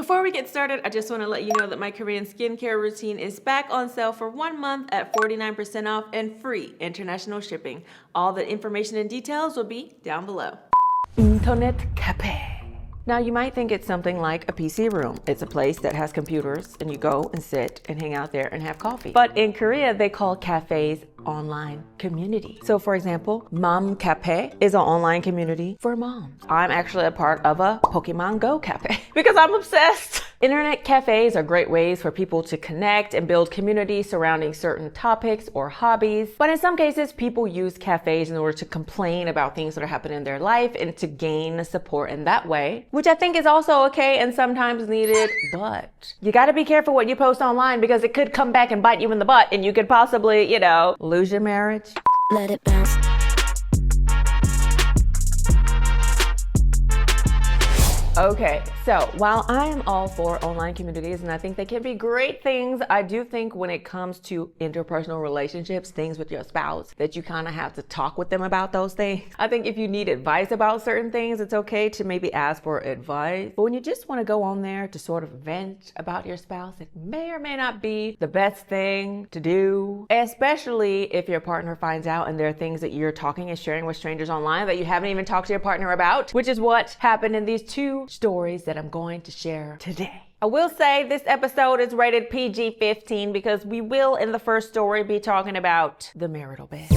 Before we get started, I just want to let you know that my Korean skincare routine is back on sale for 1 month at 49% off and free international shipping. All the information and details will be down below. Internet cafe. Now you might think it's something like a PC room. It's a place that has computers and you go and sit and hang out there and have coffee. But in Korea, they call cafes online community. So for example, Mom Cafe is an online community for moms. I'm actually a part of a Pokemon Go cafe because I'm obsessed. Internet cafes are great ways for people to connect and build community surrounding certain topics or hobbies. But in some cases, people use cafes in order to complain about things that are happening in their life and to gain support in that way, which I think is also okay and sometimes needed. But you gotta be careful what you post online because it could come back and bite you in the butt and you could possibly, lose your marriage. Let it bounce. Okay, so while I am all for online communities and I think they can be great things, I do think when it comes to interpersonal relationships, things with your spouse, that you kind of have to talk with them about those things. I think if you need advice about certain things, it's okay to maybe ask for advice. But when you just want to go on there to sort of vent about your spouse, it may or may not be the best thing to do, especially if your partner finds out and there are things that you're talking and sharing with strangers online that you haven't even talked to your partner about, which is what happened in these two stories that I'm going to share today. I will say this episode is rated PG-15 because we will in the first story be talking about the marital bed.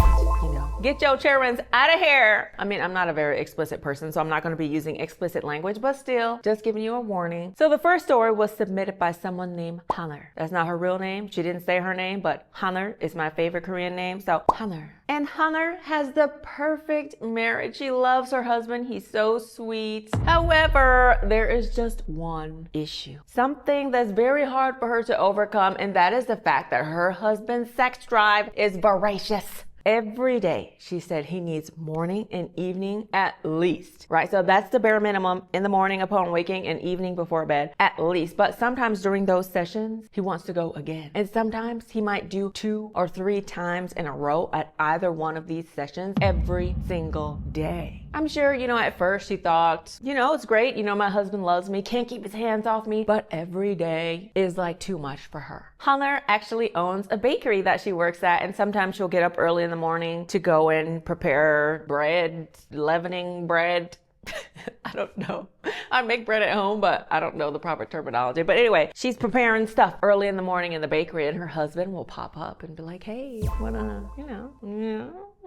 Get your children out of here. I mean, I'm not a very explicit person, so I'm not going to be using explicit language, but still, just giving you a warning. So the first story was submitted by someone named Hanner. That's not her real name. She didn't say her name, but Hanner is my favorite Korean name, so Hanner. And Hanner has the perfect marriage. She loves her husband. He's so sweet. However, there is just one issue. Something that's very hard for her to overcome, and that is the fact that her husband's sex drive is voracious. Every day, she said he needs morning and evening at least, right? So that's the bare minimum in the morning upon waking and evening before bed at least. But sometimes during those sessions, he wants to go again. And sometimes he might do 2 or 3 times in a row at either one of these sessions every single day. I'm sure, at first she thought, it's great. My husband loves me, can't keep his hands off me. But every day is like too much for her. Hanner actually owns a bakery that she works at. And sometimes she'll get up early in the morning to go and prepare bread, leavening bread. I don't know. I make bread at home, but I don't know the proper terminology. But anyway, she's preparing stuff early in the morning in the bakery and her husband will pop up and be like, hey, wanna,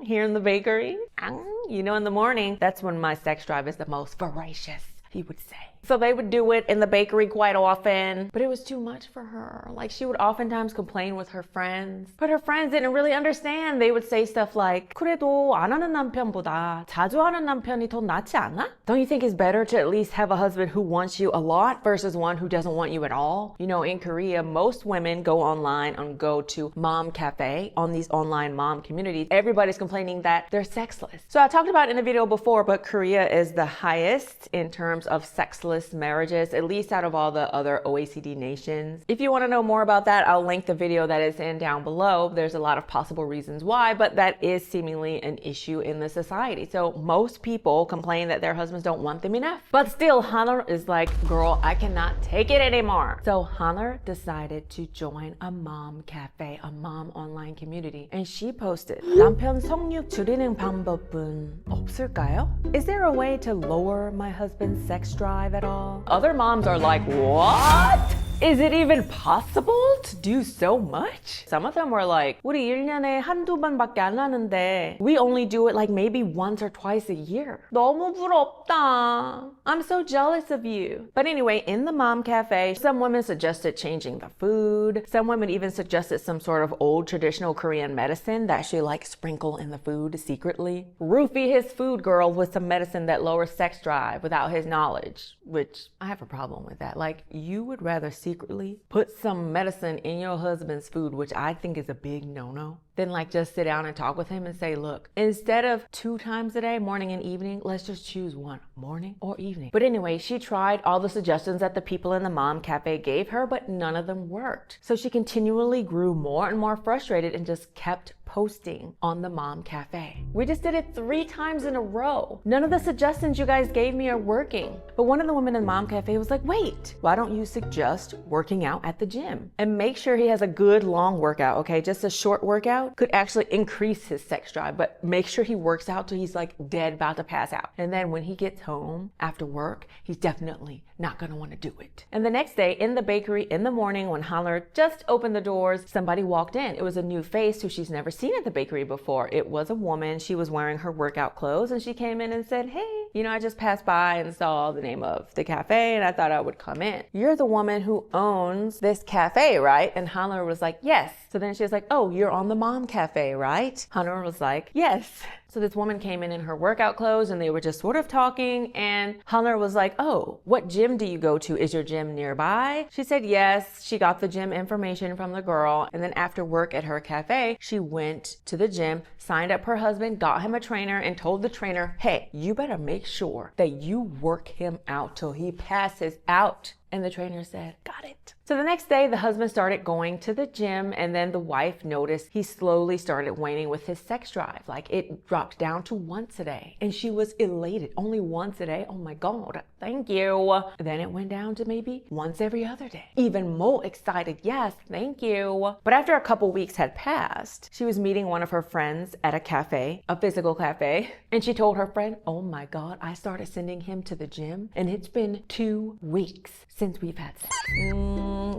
here in the bakery. In the morning, that's when my sex drive is the most voracious, he would say. So they would do it in the bakery quite often, but it was too much for her. Like she would oftentimes complain with her friends, but her friends didn't really understand. They would say stuff like, 그래도 안 하는 남편보다 자주 하는 남편이 더 낫지 않아? Don't you think it's better to at least have a husband who wants you a lot versus one who doesn't want you at all? In Korea, most women go online and go to mom cafe on these online mom communities. Everybody's complaining that they're sexless. So I talked about it in a video before, but Korea is the highest in terms of sexless marriages, at least out of all the other OECD nations. If you want to know more about that, I'll link the video that is in down below. There's a lot of possible reasons why, but that is seemingly an issue in the society. So most people complain that their husbands don't want them enough. But still, Hanner is like, girl, I cannot take it anymore. So Hanner decided to join a mom cafe, a mom online community. And she posted, 남편 성욕 줄이는 방법은 없을까요? Is there a way to lower my husband's sex drive at all? Other moms are like, what? Is it even possible to do so much? Some of them were like, 우리 1년에 한두 번밖에 안 하는데 we only do it like maybe once or twice a year. 너무 부럽다. I'm so jealous of you. But anyway, in the mom cafe, some women suggested changing the food. Some women even suggested some sort of old traditional Korean medicine that she sprinkle in the food secretly. Roofie his food girl with some medicine that lowers sex drive without his knowledge, which I have a problem with that. You would rather secretly put some medicine in your husband's food, which I think is a big no-no, than just sit down and talk with him and say, look, instead of 2 times a day, morning and evening, let's just choose one, morning or evening. But anyway, she tried all the suggestions that the people in the mom cafe gave her, but none of them worked. So she continually grew more and more frustrated and just kept posting on the mom cafe. We just did it 3 times in a row. None of the suggestions you guys gave me are working. But one of the women in the mom cafe was like, wait, why don't you suggest working out at the gym? And make sure he has a good long workout, okay? Just a short workout could actually increase his sex drive, but make sure he works out till he's like dead about to pass out. And then when he gets home after work, he's definitely not gonna wanna do it. And the next day in the bakery in the morning when Haller just opened the doors, somebody walked in. It was a new face who she's never seen at the bakery before. It was a woman. She was wearing her workout clothes and she came in and said, hey, you know, I just passed by and saw the name of the cafe and I thought I would come in. You're the woman who owns this cafe, right? And Haller was like, yes. So then she was like, oh, you're on the mom cafe, right? Haller was like, yes. So this woman came in her workout clothes and they were just sort of talking and Haller was like, oh, what gym do you go to? Is your gym nearby? She said yes. She got the gym information from the girl and then after work at her cafe, she went to the gym, signed up her husband, got him a trainer and told the trainer, hey, you better make sure that you work him out till he passes out. And the trainer said, got it. So the next day, the husband started going to the gym and then the wife noticed he slowly started waning with his sex drive. Like it dropped down to once a day and she was elated. Only once a day? Oh my God, thank you. Then it went down to maybe once every other day. Even more excited, yes, thank you. But after a couple weeks had passed, she was meeting one of her friends at a cafe, a physical cafe, and she told her friend, oh my God, I started sending him to the gym and it's been 2 weeks since we've had sex.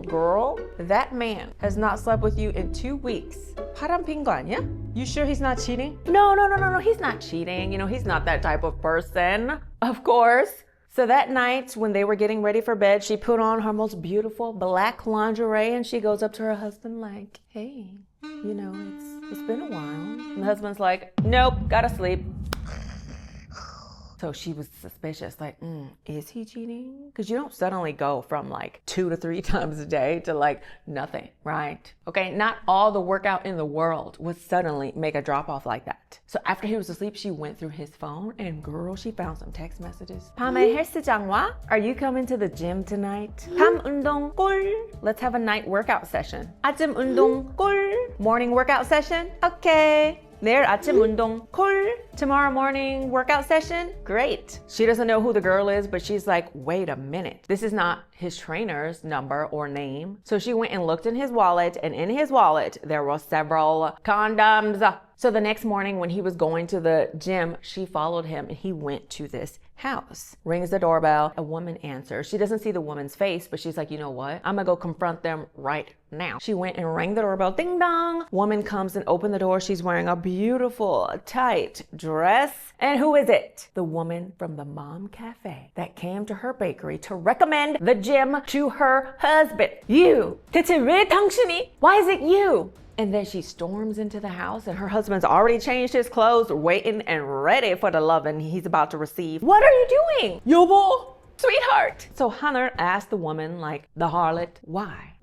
Girl, that man has not slept with you in 2 weeks. 바람핀 거 아니야? You sure he's not cheating? No, he's not cheating. You know, he's not that type of person. Of course. So that night when they were getting ready for bed, she put on her most beautiful black lingerie and she goes up to her husband like, hey, you know, it's been a while. And the husband's like, nope, gotta sleep. So she was suspicious, like, is he cheating? Because you don't suddenly go from like 2 to 3 times a day to like nothing, right? Okay, not all the workout in the world would suddenly make a drop off like that. So after he was asleep, she went through his phone and girl, she found some text messages. 밤에 헬스장 와? Are you coming to the gym tonight? 밤 운동 꿀. Let's have a night workout session. 아침 운동 꿀. Morning workout session? Okay. 내일 아침 운동 콜. Tomorrow morning workout session? Great. She doesn't know who the girl is, but she's like, wait a minute. This is not his trainer's number or name. So she went and looked in his wallet, and in his wallet, there were several condoms. So the next morning when he was going to the gym, she followed him and he went to this house. Rings the doorbell. A woman answers. She doesn't see the woman's face, but she's like, you know what? I'm gonna go confront them right now. She went and rang the doorbell. Ding dong. Woman comes and opened the door. She's wearing a beautiful tight dress. And who is it? The woman from the mom cafe that came to her bakery to recommend the gym to her husband. You. 대체 왜 당신이? Why is it you? And then she storms into the house and her husband's already changed his clothes, waiting and ready for the loving he's about to receive. What are you doing? 여보, sweetheart. So Hunter asked the woman, like the harlot, why?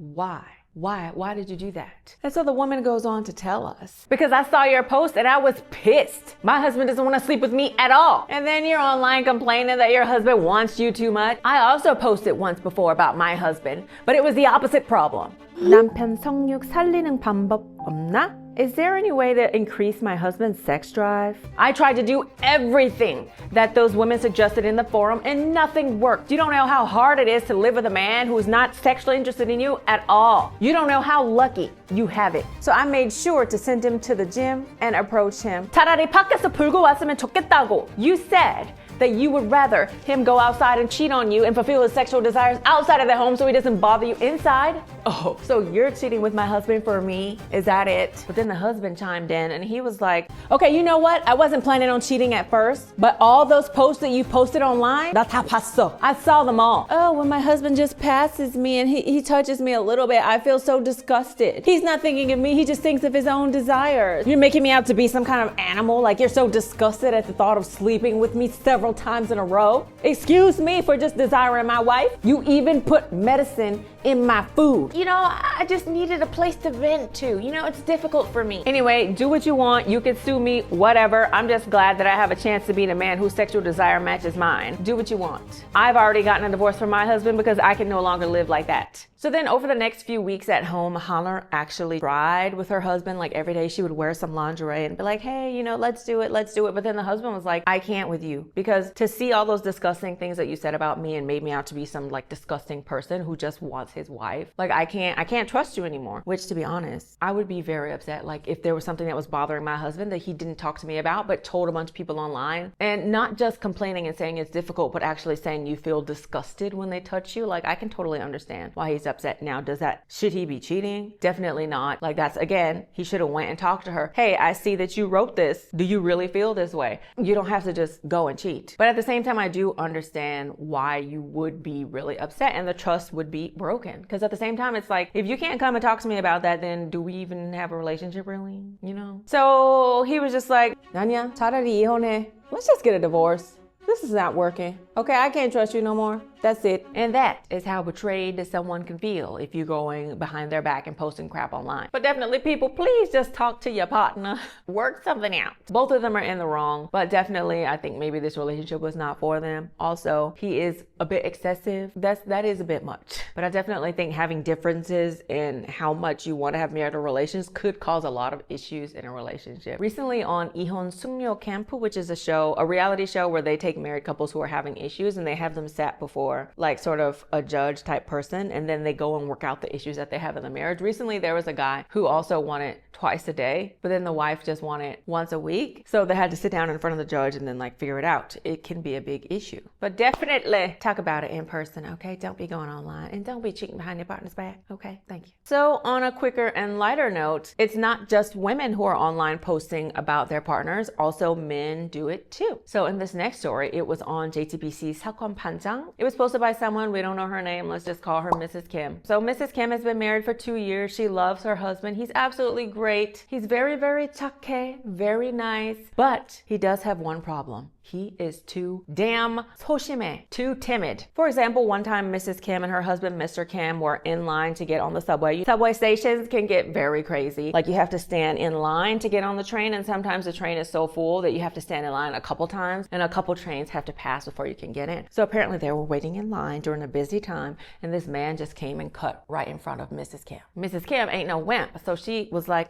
Why did you do that? And so the woman goes on to tell us, because I saw your post and I was pissed. My husband doesn't want to sleep with me at all. And then you're online complaining that your husband wants you too much. I also posted once before about my husband, but it was the opposite problem. 남편 성욕 살리는 방법 없나? Is there any way to increase my husband's sex drive? I tried to do everything that those women suggested in the forum and nothing worked. You don't know how hard it is to live with a man who's not sexually interested in you at all. You don't know how lucky you have it. So I made sure to send him to the gym and approach him. 차라리 밖에서 불고 왔으면 좋겠다고. You said that you would rather him go outside and cheat on you and fulfill his sexual desires outside of the home so he doesn't bother you inside? Oh, so you're cheating with my husband for me? Is that it? But then the husband chimed in and he was like, okay, you know what? I wasn't planning on cheating at first, but all those posts that you posted online, 나 다 봤어. I saw them all. Oh, when my husband just passes me and he touches me a little bit, I feel so disgusted. He's not thinking of me, he just thinks of his own desires. You're making me out to be some kind of animal, like you're so disgusted at the thought of sleeping with me several times in a row. Excuse me for just desiring my wife. You even put medicine in my food. You know, I just needed a place to vent to. You know, it's difficult for me. Anyway, do what you want. You can sue me, whatever. I'm just glad that I have a chance to meet a man whose sexual desire matches mine. Do what you want. I've already gotten a divorce from my husband because I can no longer live like that. So then over the next few weeks at home, Hannah actually tried with her husband. Like every day she would wear some lingerie and be like, hey, you know, let's do it. But then the husband was like, I can't with you, because to see all those disgusting things that you said about me and made me out to be some like disgusting person who just wants his wife. Like I can't trust you anymore. Which, to be honest, I would be very upset. Like if there was something that was bothering my husband that he didn't talk to me about, but told a bunch of people online, and not just complaining and saying it's difficult, but actually saying you feel disgusted when they touch you. Like I can totally understand why he's upset. Now, should he be cheating? Definitely not. Like that's, again, he should have went and talked to her. Hey, I see that you wrote this. Do you really feel this way? You don't have to just go and cheat. But at the same time, I do understand why you would be really upset and the trust would be broken. Because at the same time, it's like, if you can't come and talk to me about that, then do we even have a relationship really? You know? So he was just like, Nanya, 차라리 이혼해. Let's just get a divorce. This is not working. Okay, I can't trust you no more. That's it. And that is how betrayed someone can feel if you're going behind their back and posting crap online. But definitely, people, please just talk to your partner. Work something out. Both of them are in the wrong, but definitely I think maybe this relationship was not for them. Also, he is a bit excessive. That is a bit much. But I definitely think having differences in how much you want to have marital relations could cause a lot of issues in a relationship. Recently on 이혼 숙녀 캠프, which is a reality show where they take married couples who are having issues and they have them sat before like sort of a judge type person, and then they go and work out the issues that they have in the marriage. Recently there was a guy who also wanted twice a day, but then the wife just wanted once a week, so they had to sit down in front of the judge and then like figure it out. It can be a big issue, but definitely talk about it in person. Okay, don't be going online, and don't be cheating behind your partner's back. Okay, thank you. So on a quicker and lighter note, it's not just women who are online posting about their partners, also men do it too. So in this next story, it was on JTBC's 사건 판장. It was posted by someone, we don't know her name, let's just call her Mrs. Kim. So Mrs. Kim has been married for 2 years. She loves her husband. He's absolutely great. He's very, very 착해, very nice, but he does have one problem. He is too damn 소심해, too timid. For example, one time Mrs. Kim and her husband, Mr. Kim, were in line to get on the subway. Subway stations can get very crazy. Like you have to stand in line to get on the train, and sometimes the train is so full that you have to stand in line a couple times, and a couple trains have to pass before you can get in. So apparently they were waiting in line during a busy time, and this man just came and cut right in front of Mrs. Kim. Mrs. Kim ain't no wimp, so she was like,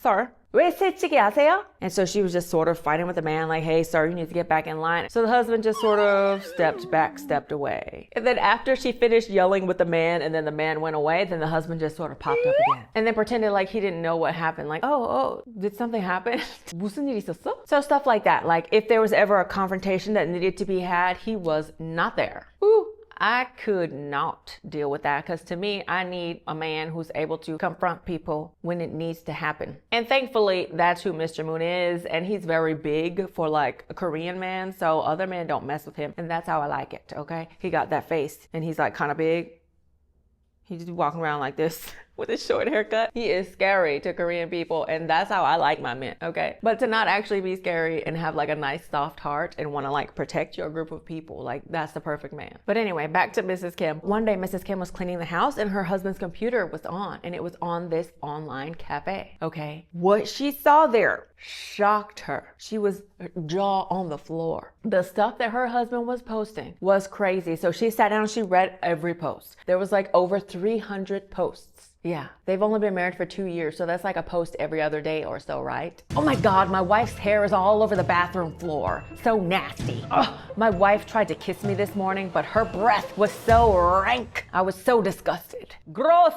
sir, 왜 새치기 하세요? And so she was just sort of fighting with the man like, hey, sir, you need to get back in line. So the husband just sort of stepped away. And then after she finished yelling with the man and then the man went away, then the husband just sort of popped up again. And then pretended like he didn't know what happened. Like, oh, did something happen? 무슨 일 있었어? So stuff like that. Like if there was ever a confrontation that needed to be had, he was not there. Ooh. I could not deal with that, because to me, I need a man who's able to confront people when it needs to happen. And thankfully, that's who Mr. Moon is, and he's very big for like a Korean man, so other men don't mess with him, and that's how I like it, okay? He got that face, and he's like kind of big. He's just walking around like this with his short haircut. He is scary to Korean people, and that's how I like my men, okay? But to not actually be scary and have like a nice soft heart and want to like protect your group of people, like that's the perfect man. But anyway, back to Mrs. Kim. One day Mrs. Kim was cleaning the house and her husband's computer was on, and it was on this online cafe, okay? What she saw there shocked her. She was jaw on the floor. The stuff that her husband was posting was crazy. So she sat down and she read every post. There was like over 300 posts. Yeah, they've only been married for 2 years, so that's like a post every other day or so, right? Oh my God, my wife's hair is all over the bathroom floor. So nasty. Ugh, my wife tried to kiss me this morning, but her breath was so rank. I was so disgusted. Gross.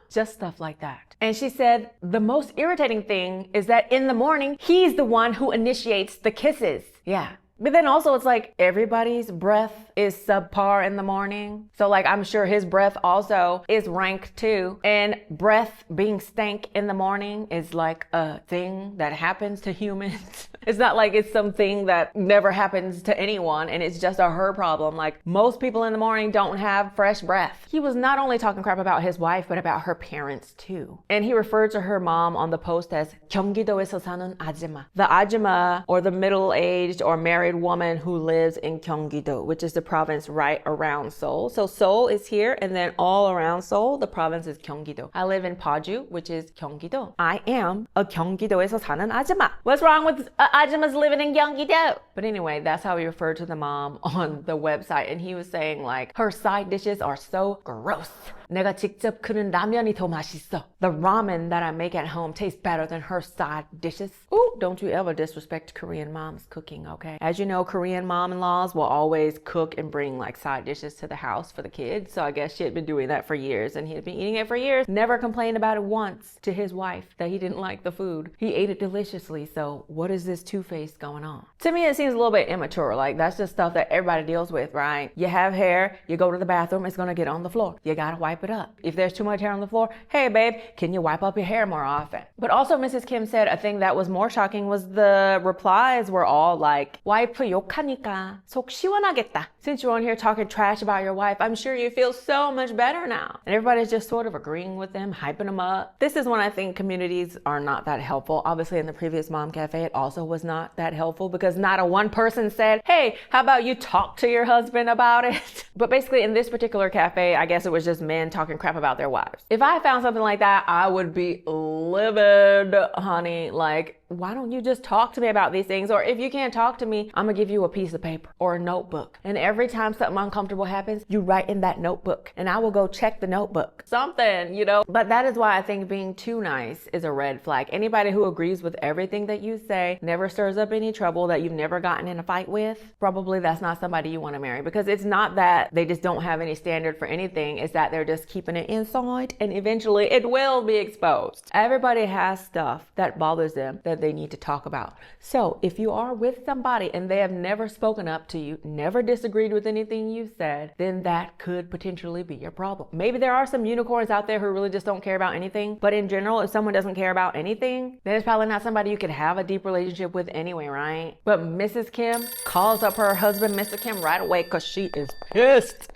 Just stuff like that. And she said, the most irritating thing is that in the morning, he's the one who initiates the kisses. Yeah. But then also it's like everybody's breath is subpar in the morning. So like I'm sure his breath also is rank too. And breath being stank in the morning is like a thing that happens to humans. It's not like it's something that never happens to anyone and it's just a her problem. Like most people in the morning don't have fresh breath. He was not only talking crap about his wife, but about her parents too. And he referred to her mom on the post as 경기도에서 사는 아줌마. The 아줌마, or the middle-aged or married woman who lives in Gyeonggi-do, which is the province right around Seoul. So Seoul is here, and then all around Seoul, the province is Gyeonggi-do. I live in Paju, which is Gyeonggi-do. I am a 경기도에서 사는 아줌마. What's wrong with 아줌mas living in Gyeonggi-do? But anyway, that's how he referred to the mom on the website, and he was saying like her side dishes are so gross. 내가 직접 끓인 라면이 더 맛있어. The ramen that I make at home tastes better than her side dishes. Ooh, don't you ever disrespect Korean mom's cooking, okay? As you know, Korean mom-in-laws will always cook and bring like side dishes to the house for the kids. So I guess she had been doing that for years and he had been eating it for years. Never complained about it once to his wife that he didn't like the food. He ate it deliciously. So what is this two-faced going on? To me, it seems a little bit immature. Like that's just stuff that everybody deals with, right? You have hair, you go to the bathroom, it's gonna get on the floor. You gotta wipe it up. If there's too much hair on the floor, hey babe, can you wipe up your hair more often? But also Mrs. Kim said a thing that was more shocking was the replies were all like, 와이프 욕하니까 속 시원하겠다. Since you're on here talking trash about your wife, I'm sure you feel so much better now. And everybody's just sort of agreeing with them, hyping them up. This is when I think communities are not that helpful. Obviously in the previous Mom Cafe, it also was not that helpful because not a one person said, hey, how about you talk to your husband about it? But basically in this particular cafe, I guess it was just men talking crap about their wives. If I found something like that, I would be livid, honey. Like, why don't you just talk to me about these things? Or if you can't talk to me, I'm gonna give you a piece of paper or a notebook. And every time something uncomfortable happens, you write in that notebook and I will go check the notebook. Something, you know? But that is why I think being too nice is a red flag. Anybody who agrees with everything that you say, never stirs up any trouble, that you've never gotten in a fight with, probably that's not somebody you want to marry. Because it's not that they just don't have any standard for anything, it's that they're just keeping it inside and eventually it will be exposed. Everybody has stuff that bothers them that they need to talk about. So if you are with somebody and they have never spoken up to you, never disagreed with anything you said, then that could potentially be your problem. Maybe there are some unicorns out there who really just don't care about anything, but in general, if someone doesn't care about anything, then it's probably not somebody you could have a deep relationship with anyway, right? But Mrs. Kim calls up her husband, Mr. Kim, right away because she is pissed.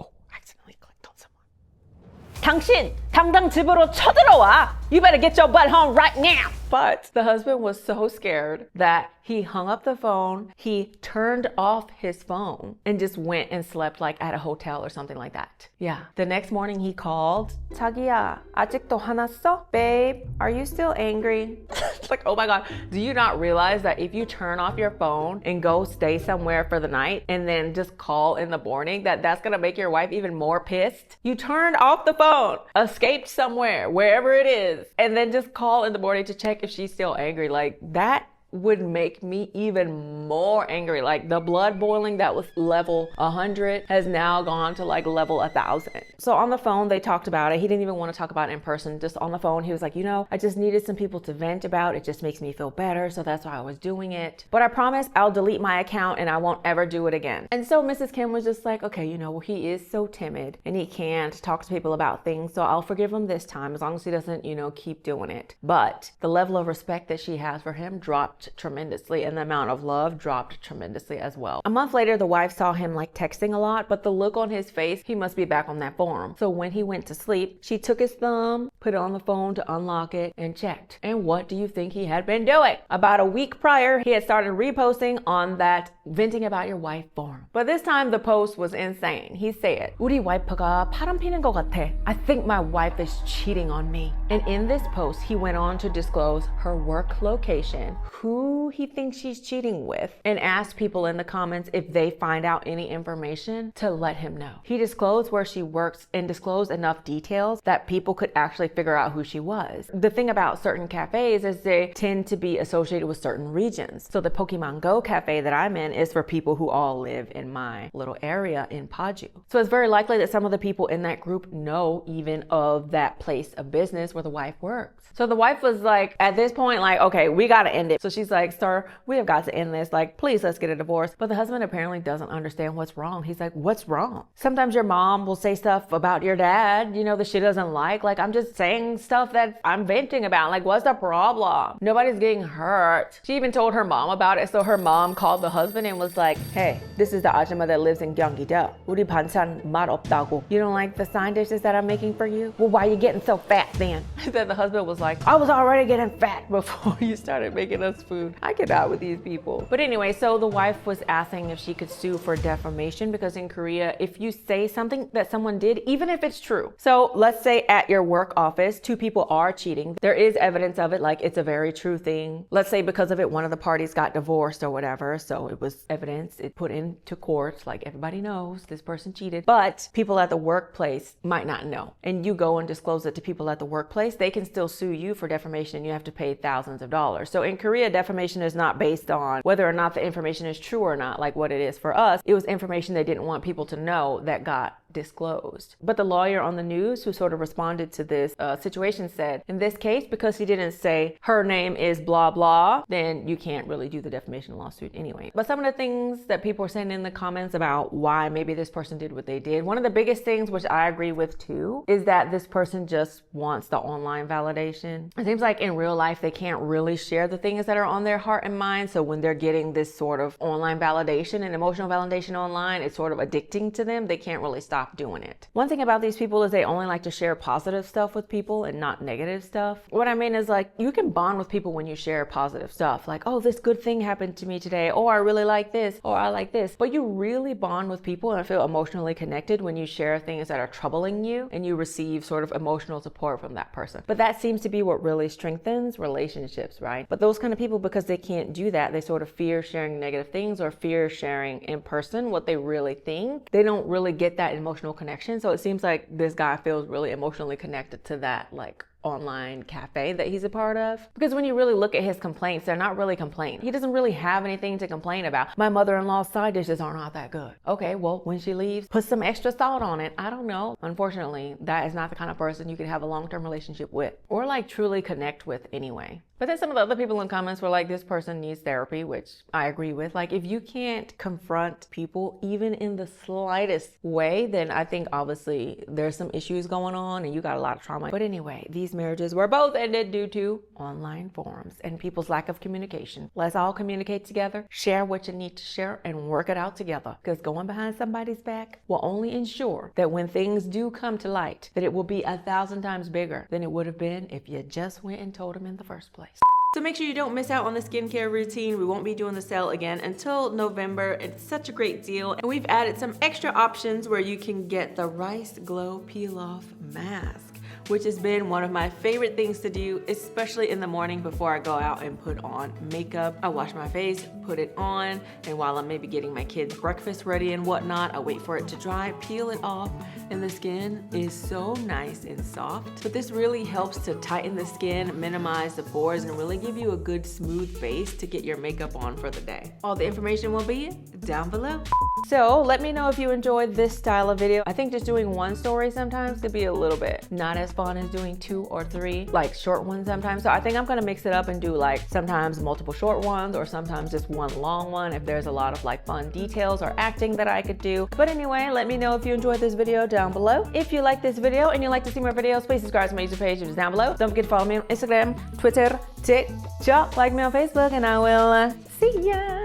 Oh, accidentally clicked on someone. 당신 당장 집으로 쳐들어와. You better get your butt home right now. But the husband was so scared that he hung up the phone, he turned off his phone and just went and slept like at a hotel or something like that. Yeah. The next morning he called. 자기야, 아직도 화났어? Babe, are you still angry? It's like, oh my God. Do you not realize that if you turn off your phone and go stay somewhere for the night and then just call in the morning, that's gonna make your wife even more pissed? You turned off the phone, escaped somewhere, wherever it is, and then just call in the morning to check if she's still angry. Like that would make me even more angry. Like the blood boiling that was level 100 has now gone to like level 1000. So on the phone, they talked about it. He didn't even want to talk about it in person. Just on the phone, he was like, you know, I just needed some people to vent about. It just makes me feel better. So that's why I was doing it. But I promise I'll delete my account and I won't ever do it again. And so Mrs. Kim was just like, okay, you know, well, he is so timid and he can't talk to people about things. So I'll forgive him this time as long as he doesn't, you know, keep doing it. But the level of respect that she has for him dropped tremendously and the amount of love dropped tremendously as well. A month later, the wife saw him like texting a lot, but the look on his face, he must be back on that forum. So when he went to sleep, she took his thumb, put it on the phone to unlock it and checked. And what do you think he had been doing? About a week prior, he had started reposting on that venting about your wife forum. But this time the post was insane. He said, 우리 와이프가 바람 피는 것 같아. I think my wife is cheating on me. And in this post, he went on to disclose her work location, who he thinks she's cheating with, and asked people in the comments if they find out any information to let him know. He disclosed where she works and disclosed enough details that people could actually figure out who she was. The thing about certain cafes is they tend to be associated with certain regions. So the Pokemon Go cafe that I'm in is for people who all live in my little area in Paju. So it's very likely that some of the people in that group know even of that place of business where the wife works. So the wife was like, at this point, like, okay, we gotta end it. So she's like, sir, we have got to end this. Like, please, let's get a divorce. But the husband apparently doesn't understand what's wrong. He's like, what's wrong? Sometimes your mom will say stuff about your dad, you know, that she doesn't like. Like, I'm just saying stuff that I'm venting about. Like, what's the problem? Nobody's getting hurt. She even told her mom about it. So her mom called the husband and was like, hey, this is the ajumma that lives in Gyeonggi-do. 우리 반찬 맛 없다고. You don't like the side dishes that I'm making for you? Well, why are you getting so fat then? Then the husband was like, I was already getting fat before you started making us food. I cannot with these people. But anyway, so the wife was asking if she could sue for defamation, because in Korea, if you say something that someone did, even if it's true. So let's say at your work office, two people are cheating. There is evidence of it, like it's a very true thing. Let's say because of it, one of the parties got divorced or whatever. So it was evidence, it put into court, like everybody knows this person cheated. But people at the workplace might not know. And you go and disclose it to people at the workplace, they can still sue you for defamation. You have to pay thousands of dollars. So in Korea, defamation is not based on whether or not the information is true or not, like what it is for us. It was information they didn't want people to know that got disclosed. But the lawyer on the news who sort of responded to this situation said, in this case, because he didn't say her name is blah blah, then you can't really do the defamation lawsuit anyway. But some of the things that people are saying in the comments about why maybe this person did what they did, one of the biggest things, which I agree with too, is that this person just wants the online validation. It seems like in real life they can't really share the things that are on their heart and mind, so when they're getting this sort of online validation and emotional validation online, it's sort of addicting to them. They can't really stop doing it. One thing about these people is they only like to share positive stuff with people and not negative stuff. What I mean is, like, you can bond with people when you share positive stuff, like, oh, this good thing happened to me today, or I really like this, or I like this. But you really bond with people and feel emotionally connected when you share things that are troubling you and you receive sort of emotional support from that person. But that seems to be what really strengthens relationships, right? But those kind of people, because they can't do that, they sort of fear sharing negative things or fear sharing in person what they really think. They don't really get that emotional connection. So it seems like this guy feels really emotionally connected to that, like, online cafe that he's a part of. Because when you really look at his complaints, they're not really complaints. He doesn't really have anything to complain about. My mother-in-law's side dishes are not that good. Okay, well, when she leaves, put some extra salt on it. I don't know. Unfortunately, that is not the kind of person you can have a long-term relationship with or like truly connect with anyway. But then some of the other people in comments were like, this person needs therapy, which I agree with. Like, if you can't confront people even in the slightest way, then I think obviously there's some issues going on and you got a lot of trauma. But anyway, these marriages were both ended due to online forums and people's lack of communication. Let's all communicate together, share what you need to share, and work it out together. Because going behind somebody's back will only ensure that when things do come to light, that it will be 1,000 times bigger than it would have been if you just went and told them in the first place. So make sure you don't miss out on the skincare routine. We won't be doing the sale again until November. It's such a great deal. And we've added some extra options where you can get the Rice Glow Peel Off Mask, which has been one of my favorite things to do, especially in the morning before I go out and put on makeup. I wash my face, put it on, and while I'm maybe getting my kids breakfast ready and whatnot, I wait for it to dry, peel it off, and the skin is so nice and soft. But this really helps to tighten the skin, minimize the pores, and really give you a good smooth base to get your makeup on for the day. All the information will be down below. So let me know if you enjoyed this style of video. I think just doing one story sometimes could be a little bit not as fun as doing 2 or 3, like short ones sometimes. So I think I'm gonna mix it up and do like sometimes multiple short ones or sometimes just one long one if there's a lot of like fun details or acting that I could do. But anyway, let me know if you enjoyed this video down below. If you like this video and you'd like to see more videos, please subscribe to my YouTube page, which is down below. Don't forget to follow me on Instagram, Twitter, TikTok, like me on Facebook, and I will see ya.